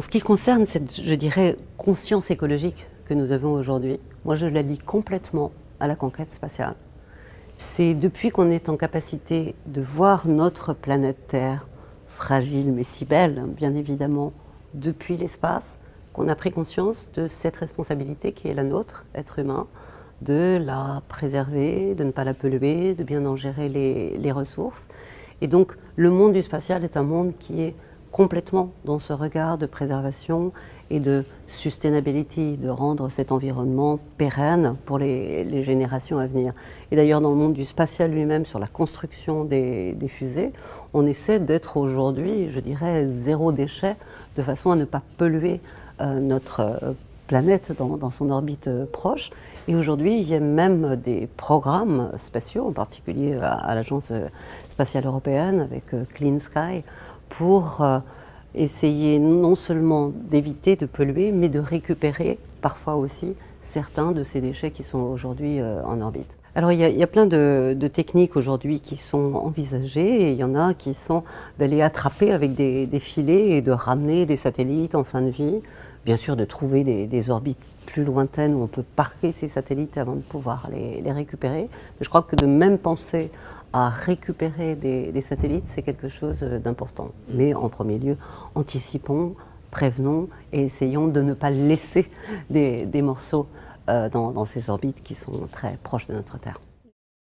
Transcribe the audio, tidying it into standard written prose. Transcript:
ce qui concerne cette, je dirais, conscience écologique que nous avons aujourd'hui, moi je la lie complètement à la conquête spatiale. C'est depuis qu'on est en capacité de voir notre planète Terre, fragile mais si belle, bien évidemment, depuis l'espace, qu'on a pris conscience de cette responsabilité qui est la nôtre, être humain, de la préserver, de ne pas la polluer, de bien en gérer les ressources. Et donc le monde du spatial est un monde qui est complètement dans ce regard de préservation et de sustainability, de rendre cet environnement pérenne pour les générations à venir. Et d'ailleurs dans le monde du spatial lui-même, sur la construction des fusées, on essaie d'être aujourd'hui, je dirais, zéro déchet, de façon à ne pas polluer notre planète dans son orbite proche. Et aujourd'hui, il y a même des programmes spatiaux, en particulier à l'Agence spatiale européenne avec Clean Sky, pour essayer non seulement d'éviter de polluer, mais de récupérer parfois aussi certains de ces déchets qui sont aujourd'hui en orbite. Alors il y a plein de techniques aujourd'hui qui sont envisagées, et il y en a qui sont d'aller attraper avec des filets et de ramener des satellites en fin de vie. Bien sûr, de trouver des orbites plus lointaines où on peut parquer ces satellites avant de pouvoir les récupérer. Mais je crois que de même penser à récupérer des satellites, c'est quelque chose d'important. Mais en premier lieu, anticipons, prévenons et essayons de ne pas laisser des morceaux dans ces orbites qui sont très proches de notre Terre.